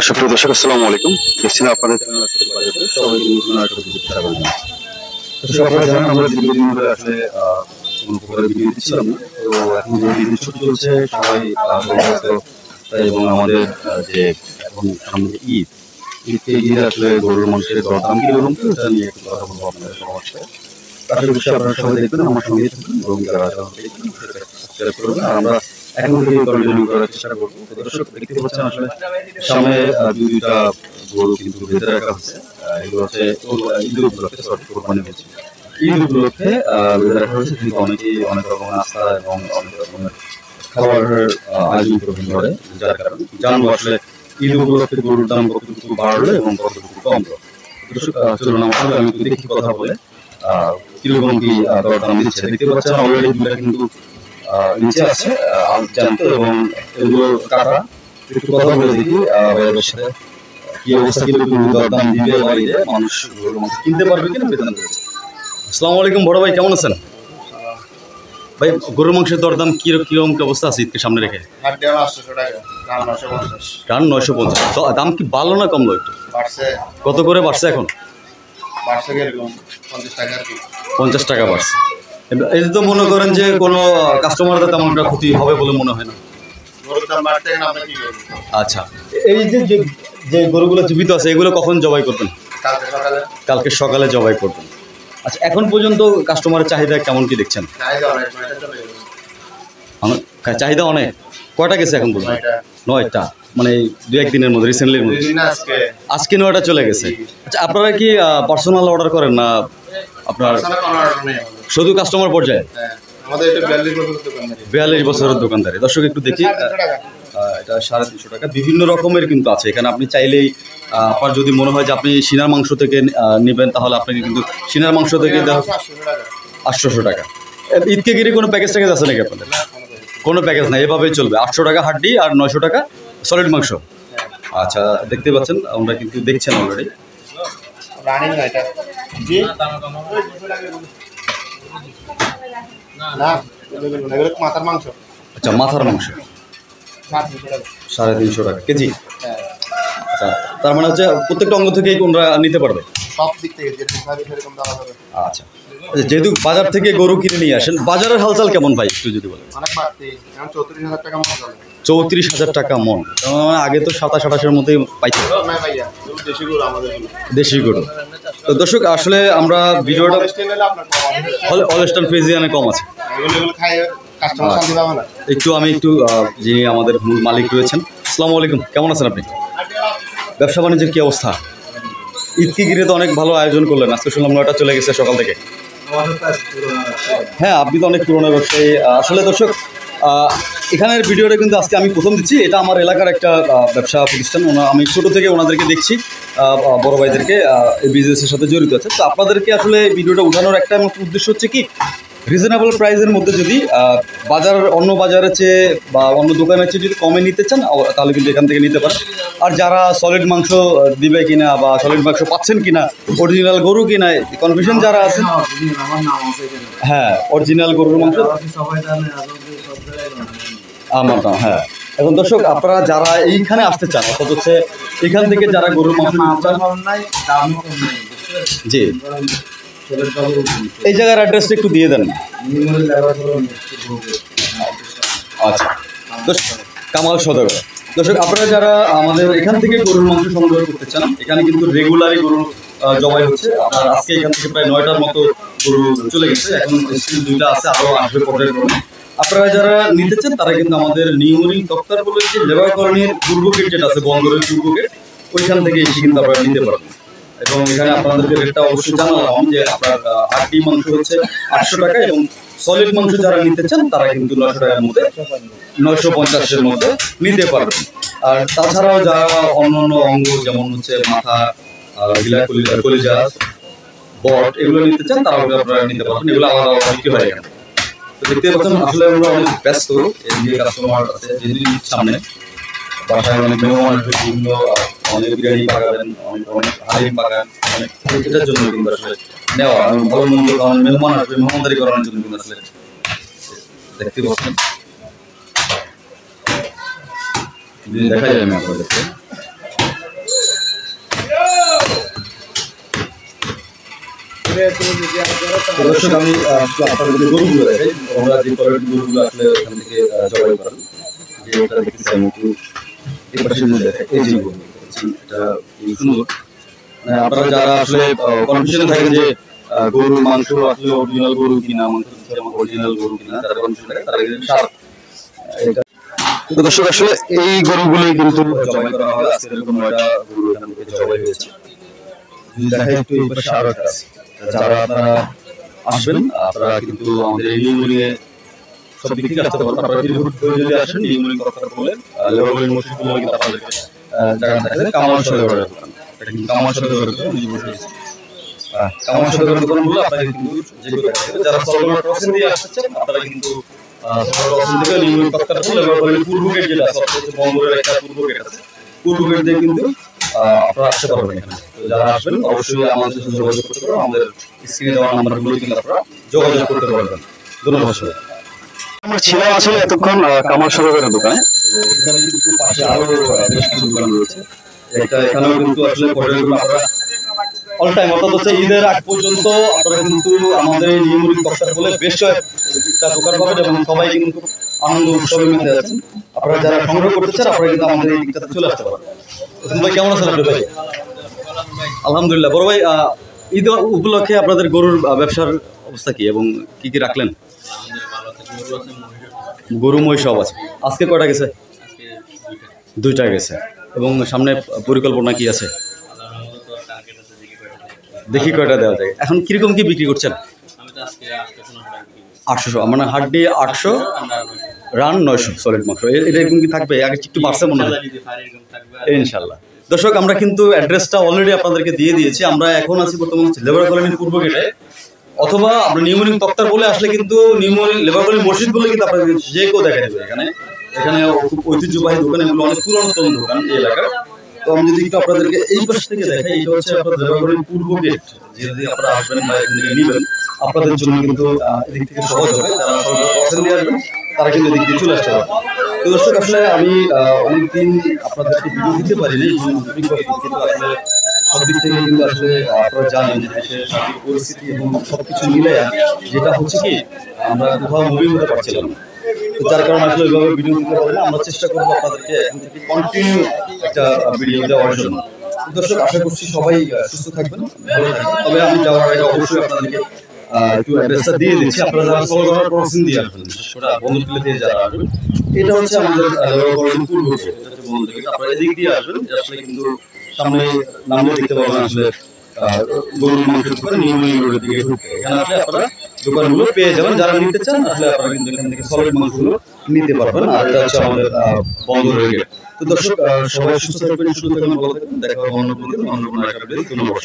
সুপ্রিয় দর্শক, আসসালামু আলাইকুম। দেখছেন আপনাদের চ্যানেল আজকের বাজেটে সবাইকে নতুন একটা ভিডিওতে স্বাগত জানাচ্ছি। দর্শক, আপনারা জানেন আমরা দীর্ঘদিন ধরে আসলে কোনো প্রকারের ভিডিও দিচ্ছিলাম না। তো এখন যে ঈদের ছুটি চলছে, সবাই ব্যস্ত, এবং আমাদের যে এখন সামনে ঈদকে ঘিরে আসলে গরুর মাংসের দরদাম কিরকম, এটা নিয়ে একটু কথা বলবো আপনাদের সবার সাথে। আশা করছি আপনারা সবাই দেখবেন, আমার সঙ্গে থাকবেন এবং যারা দেখবেন সাবস্ক্রাইব করবেন। আর আমরা এখন থেকে কন্টিনিউ করার চেষ্টা করবো। দর্শক, দেখতে পাচ্ছেন আসলে সামনে দুইটা গরু কিন্তু বেঁধে রাখা হচ্ছে। এগুলো হচ্ছে ঈদ উপলক্ষে, কোরবানি হচ্ছে ঈদ উপলক্ষে বেঁধে রাখা হয়েছে। কিন্তু অনেকেই অনেক রকমের নাস্তা এবং অনেক রকমের খাবারের আয়োজন করবেন ঘরে, যার কারণে জানবো আসলে ঈদ উপলক্ষে গরুর দাম কতটুকু বাড়লো এবং কতটুকু কমলো। দর্শক, চলুন আমাদের আমি একটু দেখি কথা বলে কিরকম কি দরদাম দিচ্ছে। দেখতে পাচ্ছেন অলরেডি দুটা কিন্তু নিচে আছে জানতো, এবং এগুলো কাটা একটু কথা বলে দেখি ভাইয়ের সাথে কি অবস্থা, কিরকম দরদাম দিবে বাড়িতে, মানুষ কিনতে পারবে কিনা বেতন রয়েছে। আসসালামু আলাইকুম বড় ভাই, কেমন আছেন? ভাই, গরুর মাংসের দরদাম কিরকম কি অবস্থা আছে ঈদকে সামনে রেখে? রান 950। দাম কি বাড়লো না কমলো? একটু কত করে বাড়ছে এখন? 50 টাকা বাড়ছে। এই তো মনে করেন যে কোনো কাস্টমারদের তেমন একটা ক্ষতি হবে বলে মনে হয় না। আচ্ছা, এই যে গরুগুলো জীবিত আছে, এগুলো কখন জবাই করবেন? কালকে সকালে জবাই করবেন। আচ্ছা, এখন পর্যন্ত কাস্টমারের চাহিদা কেমন কি দেখছেন? চাহিদা অনেক। কয়টা গেছে এখন পর্যন্ত? 9টা, মানে 2-1 দিনের মধ্যে, রিসেন্টলির মধ্যে আজকে 9টা চলে গেছে। আচ্ছা, আপনারা কি পার্সোনাল অর্ডার করেন না আপনার শুধু কাস্টমার পর্যায়ে? 42 বছরের দোকানদারি। দর্শক, একটু দেখি, এটা 350 টাকা। বিভিন্ন রকমের কিন্তু আছে এখানে। আপনি চাইলেই আপনার যদি মনে হয় যে আপনি সিনার মাংস থেকে নেবেন, তাহলে আপনাকে কিন্তু সিনার মাংস থেকে 800 টাকা। ঈদকে গিয়ে কোনো প্যাকেজ ট্যাকেজ আছে নাকি আপনাদের? কোনো প্যাকেজ নাই, এভাবেই চলবে। 800 টাকা হাড্ডি আর 900 টাকা সলিড মাংস। আচ্ছা, দেখতে পাচ্ছেন, আমরা কিন্তু দেখছেন অলরেডি। আচ্ছা, মাথার মাংস 350 টাকা কেজি। আচ্ছা, তার মানে হচ্ছে প্রত্যেকটা অঙ্গ থেকেই কোনটা নিতে পারবে? আচ্ছা, যেহেতু বাজার থেকে গরু কিনে নিয়ে আসেন, বাজারের হালচাল কেমন ভাই একটু যদি বলেন? 34,000 টাকা মন। আগে তো 27-28-এর মধ্যেই পাইছে দেশি গরু। তো দর্শক, আসলে আমরা ভিডিওটা হলস্টাইন ফ্রিজিয়ানে কম আছে একটু। আমি একটু যিনি আমাদের মূল মালিক রয়েছেন, আসসালামু আলাইকুম, কেমন আছেন আপনি? ব্যবসা বাণিজ্যের কী অবস্থা? ঈদকে ঘিরে তো অনেক ভালো আয়োজন করলেন। আজকে শুনলাম 9টা চলে গেছে সকাল থেকে। হ্যাঁ, আপনি তো অনেক পুরোনো ব্যবসায়ী। আসলে দর্শক, এখানের ভিডিওটা কিন্তু আজকে আমি প্রথম দিচ্ছি। এটা আমার এলাকার একটা ব্যবসা প্রতিষ্ঠান। আমি ছোটো থেকে ওনাদেরকে দেখছি, বড় ভাইদেরকে এই বিজনেসের সাথে জড়িত আছে। তো আপনাদেরকে আসলে ভিডিওটা উঠানোর একটা উদ্দেশ্য হচ্ছে কি, রিজনেবল প্রাইসের মধ্যে যদি অন্য বাজারের চেয়ে বা অন্য দোকানের চেয়ে যদি কমে নিতে চান, তাহলে কিন্তু এখান থেকে নিতে পারেন। আর যারা সলিড মাংস দিবে কিনা বা সলিড মাংস পাচ্ছেন কিনা, অরিজিনাল গরু কিনা কনফিউশন যারা আছেন, হ্যাঁ, অরিজিনাল গরুর মাংস আমার দাম। হ্যাঁ, এখন দর্শক, আপনারা যারা এইখানে আসতে চান, অর্থাৎ হচ্ছে এখান থেকে যারা গরুর মাংস জি, এই জায়গার অ্যাড্রেসটা একটু দিয়ে দেন। আচ্ছা, কামাল সদর। দর্শক, আপনারা যারা আমাদের এখান থেকে গরুর মাংস সংগ্রহ করতে চান, এখানে কিন্তু রেগুলারই গরু জবাই হচ্ছে। আপনার আজকে এখান থেকে প্রায় 9টার মতো গরু চলে গেছে, এখন স্টিল 2টা আছে, আরও আসবে পর্যায়ক্রমে। আপনারা যারা নিতে চান তারা কিন্তু আমাদের নিউমরিং দপ্তর বলে যে লেবার কলোনির পূর্ব গেট যেটা আছে, বন্দরের পূর্ব গেট, ওইখান থেকে এসে কিন্তু আপনারা নিতে পারবেন। এবং এখানে আপনাদেরকে রেটটা অবশ্যই জানালাম যে আপনার হাড্ডি মাংস হচ্ছে 800 টাকা, এবং সলিড মাংস যারা নিতে চান তারা কিন্তু 900 টাকার মধ্যে, 950-এর মধ্যে নিতে পারবেন। আর তাছাড়াও যারা অন্য অন্য অঙ্গ, যেমন হচ্ছে মাথা, কলিজা, বট, এগুলো নিতে চান তারাও আপনারা নিতে পারবেন। এগুলো আলাদা আলাদা বিক্রি হয় এখানে। তো দেখতে পাচ্ছেন, আসলে আমরা অনেক ব্যস্ত। এই যে কাস্টমার আছে, যেদিন সামনে বাসায় অনেক মেহমান আসবে, বিভিন্ন অনেক বিরিয়ানি পাকাবেন, অনেক হালিম পাকান, অনেক এটার জন্য কিন্তু আসলে নেওয়া ভালো মন্দ, কারণ মেহমান আসবে, মেহমানদারি করানোর জন্য কিন্তু আসলে দেখতে পাচ্ছেন। দেখা যায় আমি আপনাদেরকে দর্শক আমি আপনাদের গরুগুলো দেখাই, আমরা যে কোয়ালিটি গরুগুলো আসলে এখান থেকে জবাই করেন, যে এটা দেখতেছি আমি একটু এই পাশে যদি দেখাই, এই যে গরু এটা সুন্দর। আপনারা যারা আসলে কনফিউশনে থাকেন যে গরুর মাংস আসলে অরিজিনাল গরু কিনা, মাংস অরিজিনাল গরু কিনা, যারা কনফিউশন থাকে তারা কিন্তু সার এটা। তো দর্শক আসলে এই গরুগুলোই কিন্তু জবাই করা হয়। আজকে এরকম 9টা গরু এখান থেকে জবাই হয়েছে। দেখাই একটু এই পাশে আরো একটা আছে। যারা আপনারা আসবেন আপনারা কিন্তু আমাদের এই নিউমুরিয়ে সব দিক থেকে আসতে পারবেন। আপনারা যদি আসেন নিউমুরি কথা বলেন লেবারের মসজিদগুলো কিন্তু আপনাদেরকে জায়গা দেখাবে। কামাল সরকারের দোকান, এটা কিন্তু কামাল সরকারের দোকান, কামাল সরকারের দোকানগুলো আপনারা কিন্তু যেগুলো দেখাবে। যারা সলগড় ক্রসিং দিয়ে আসছেন আপনারা কিন্তু ক্রসিং থেকে নিউমুরি কথা বলে লেবারের পূর্ব গেট যেটা আছে, বন্দরের একটা পূর্ব গেট আছে, পূর্ব গেট দিয়ে কিন্তু আপনারা আসতে পারবেন এখানে। যারা আসবেন অবশ্যই আমাদের সাথে যোগাযোগ করতে পারবেন, আমাদের স্ক্রিনে দেওয়া নাম্বারগুলো কিন্তু আপনারা যোগাযোগ করতে পারবেন। ধন্যবাদ। আমরা ছিলাম আসলে এতক্ষণ কামাল সরকারের দোকানে, এখানে কিন্তু পাশে আরো বেশ কিছু দোকান রয়েছে। এখানেও কিন্তু আসলে পর্যটকগুলো আপনারা অল টাইম অর্থাৎ হচ্ছে ঈদের আগ পর্যন্ত আপনারা কিন্তু আমাদের নিয়মিত কষ্টার বলে বেশ কয়েকটা দোকান পাবেন এবং সবাই কিন্তু আনন্দ উৎসবের মধ্যে আছেন। আপনারা যারা সংগ্রহ করতে চান আপনারা কিন্তু আমাদের এই দিকটাতে চলে আসতে পারেন। ভাই কেমন আছেন আপনি ভাই? আলহামদুলিল্লাহ। বড় ভাই, ঈদ উপলক্ষে আপনাদের গরুর ব্যবসার অবস্থা কি এবং কি কি রাখলেন? গরু মহিষ সব আছে। আজকে কয়টা গেছে? 2টা গেছে। এবং সামনে পরিকল্পনা কি আছে? দেখি কয়টা দেওয়া যায়। এখন কিরকম কি বিক্রি করছেন? 800, মানে হাট দিয়ে 800, রান 900 সলিড মাংস। এরকম কি থাকবে? আগে একটু বাড়ছে মনে হয় ইনশাল্লাহ। দর্শক আমরা কিন্তু অ্যাড্রেসটা অলরেডি আপনাদেরকে দিয়ে দিয়েছি। আমরা এখন আছি বর্তমানে লেবার কলোনির পূর্ব গেটে, অথবা আমরা নিউমোনিং তক্তার বলে আসলে কিন্তু নিউমোনিং লেবার কলোনি মসজিদ বলে কিন্তু আপনাদের যে কেউ দেখা যাবে। এখানে খুব ঐতিহ্যবাহী দোকান, এগুলো অনেক পুরাতন দোকান এই এলাকার। তো আমি যদি একটু আপনাদেরকে এই পাশ থেকে দেখাই, এটা হচ্ছে আপনাদের লেবার কলোনির পূর্ব গেট। যদি আপনারা আসবেন বা এখান থেকে নেবেন আপনাদের জন্য কিন্তু এদিক থেকে সহজ হবে। যারা পছন্দ দিয়ে আসবেন তারা কিন্তু এদিক দিয়ে চলে আসতে পারবে। তো দর্শক আসলে আমি অনেকদিন আপনাদেরকে ভিডিও দিতে পারিনি, কিন্তু আসলে সব দিক থেকে কিন্তু আসলে আপনারা জানেন যে দেশের সার্বিক পরিস্থিতি এবং সবকিছু মিলে যেটা হচ্ছে কি আমরা কোথাও মুভি হতে পারছিলাম না। তো যার কারণে আসলে ওইভাবে ভিডিও দিতে পারি না। আমরা চেষ্টা করবো আপনাদেরকে এখন থেকে কন্টিনিউ একটা ভিডিও দেওয়ার জন্য। দর্শক আশা করছি সবাই সুস্থ থাকবেন, ভালো থাকবেন। তবে আমি যাওয়ার আগে অবশ্যই আপনাদেরকে একটু অ্যাড্রেসটা দিয়ে দিচ্ছি। আপনারা যারা সলগড় ক্রসিং দিয়ে আসবেন, বিশেষ করে বন্ধুগুলো দিয়ে যারা আসবেন, এটা হচ্ছে আমাদের পূর্ব গেট। আপনারা এদিক দিয়ে আসবেন, আসলে কিন্তু সামনে নামলে দেখতে পাবেন আসলে গরুর মাংসের দোকান নিউমোনিং রোডের দিকে ঢুকতে। এখানে আসলে আপনারা দোকানগুলো পেয়ে যাবেন। যারা নিতে চান আসলে আপনারা কিন্তু এখান থেকে সলিড মাংসগুলো নিতে পারবেন। আর এটা হচ্ছে আমাদের বন্দরের গেট। তো দর্শক সবাই সুস্থ থাকবেন, সুস্থ থাকবেন, ভালো থাকবেন। দেখা হবে অন্য কোনো দিন, অন্য কোনো একটা ভিডিওতে। ধন্যবাদ।